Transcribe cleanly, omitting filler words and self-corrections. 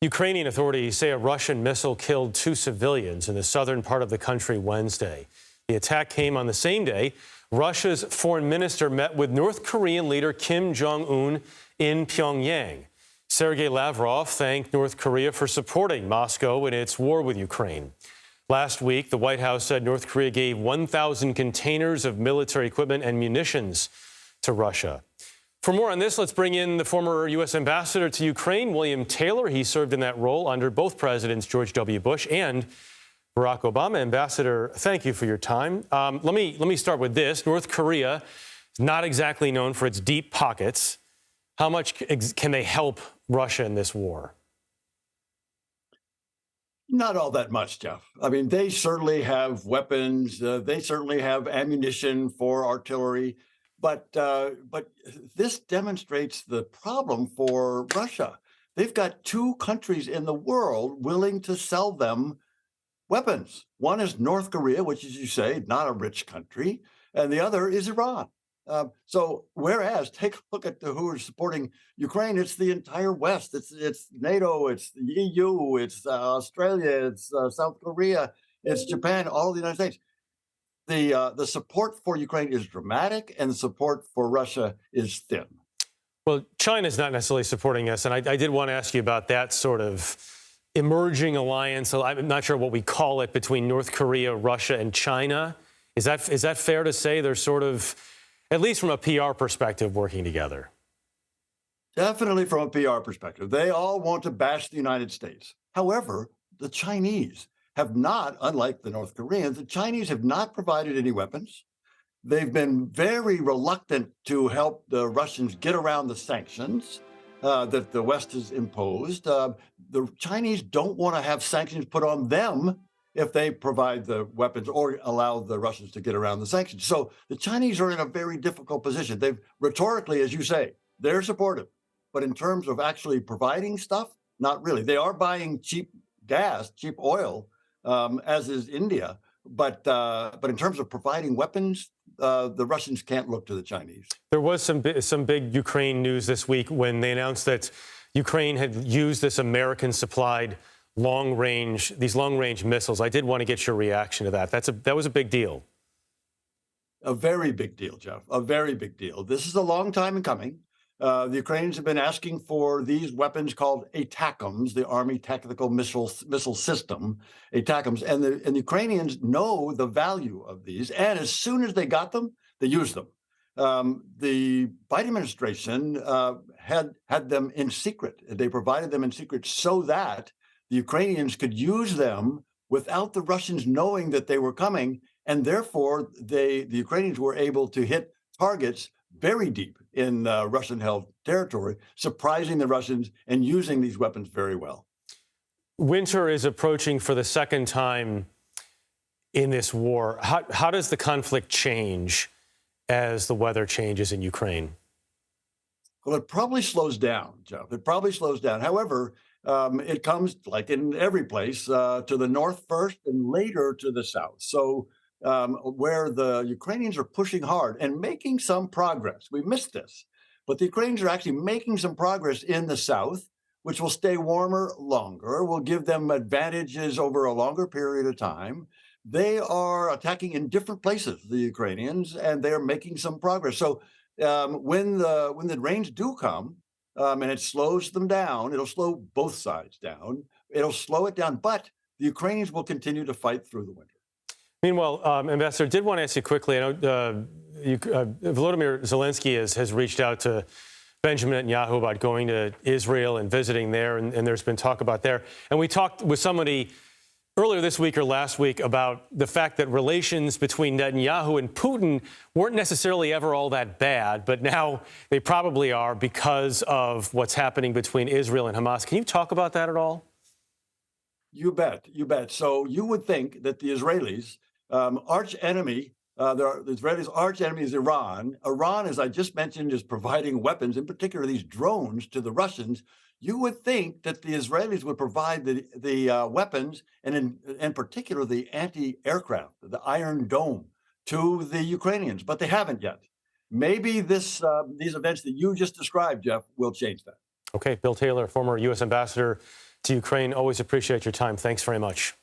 Ukrainian authorities say a Russian missile killed 2 civilians in the southern part of the country Wednesday. The attack came on the same day Russia's foreign minister met with North Korean leader Kim Jong Un in Pyongyang. Sergei Lavrov thanked North Korea for supporting Moscow in its war with Ukraine. Last week, the White House said North Korea gave 1,000 containers of military equipment and munitions to Russia. For more on this, let's bring in the former U.S. ambassador to Ukraine, William Taylor. He served in that role under both presidents, George W. Bush and Barack Obama. Ambassador, thank you for your time. Let me start with this. North Korea is not exactly known for its deep pockets. How much can they help Russia in this war? Not all that much, Jeff. I mean, they certainly have weapons. They certainly have ammunition for artillery. But this demonstrates the problem for Russia. They've got 2 countries in the world willing to sell them weapons. One is North Korea, which, as you say, not a rich country, and the other is Iran. So whereas, take a look at who is supporting Ukraine, it's the entire West. It's NATO, it's the EU, it's Australia, it's South Korea, it's Japan, all of the United States. The support for Ukraine is dramatic, and the support for Russia is thin. Well, China's not necessarily supporting us, and I did want to ask you about that sort of emerging alliance. I'm not sure what we call it between North Korea, Russia, and China. Is that fair to say they're sort of, at least from a PR perspective, working together? Definitely from a PR perspective. They all want to bash the United States. However, the Chinese have not, unlike the North Koreans, the Chinese have not provided any weapons. They've been very reluctant to help the Russians get around the sanctions that the West has imposed. The Chinese don't want to have sanctions put on them if they provide the weapons or allow the Russians to get around the sanctions. So the Chinese are in a very difficult position. They've rhetorically, as you say, they're supportive. But in terms of actually providing stuff, not really. They are buying cheap gas, cheap oil, as is India. But in terms of providing weapons, the Russians can't look to the Chinese. There was some big Ukraine news this week when they announced that Ukraine had used this American-supplied these long-range missiles. I did want to get your reaction to that. That was a big deal. A very big deal, Jeff. A very big deal. This is a long time in coming. The Ukrainians have been asking for these weapons called ATACMS, the Army Tactical Missile System, ATACMS, and the Ukrainians know the value of these. And as soon as they got them, they used them. The Biden administration had them in secret. They provided them in secret so that the Ukrainians could use them without the Russians knowing that they were coming. And therefore, the Ukrainians were able to hit targets very deep in Russian-held territory, surprising the Russians and using these weapons very well. Winter is approaching for the second time in this war. How does the conflict change as the weather changes in Ukraine? Well, it probably slows down, Jeff. It probably slows down. However, it comes, like in every place, to the north first and later to the south. So where the Ukrainians are pushing hard and making some progress. We missed this, but the Ukrainians are actually making some progress in the south, which will stay warmer longer, will give them advantages over a longer period of time. They are attacking in different places, the Ukrainians, and they're making some progress. So when the rains do come, and it slows them down, it'll slow both sides down. It'll slow it down, but the Ukrainians will continue to fight through the winter. Meanwhile, Ambassador, did want to ask you quickly. I know Volodymyr Zelensky has reached out to Benjamin Netanyahu about going to Israel and visiting there, and there's been talk about there. And we talked with somebody earlier this week or last week about the fact that relations between Netanyahu and Putin weren't necessarily ever all that bad, but now they probably are because of what's happening between Israel and Hamas. Can you talk about that at all? You bet. You bet. So you would think that the Israelis' arch enemy, the Israelis' arch enemy is Iran. Iran, as I just mentioned, is providing weapons, in particular these drones, to the Russians. You would think that the Israelis would provide the weapons, and in particular the anti-aircraft, the Iron Dome, to the Ukrainians, but they haven't yet. Maybe these events that you just described, Jeff, will change that. Okay, Bill Taylor, former U.S. ambassador to Ukraine. Always appreciate your time. Thanks very much.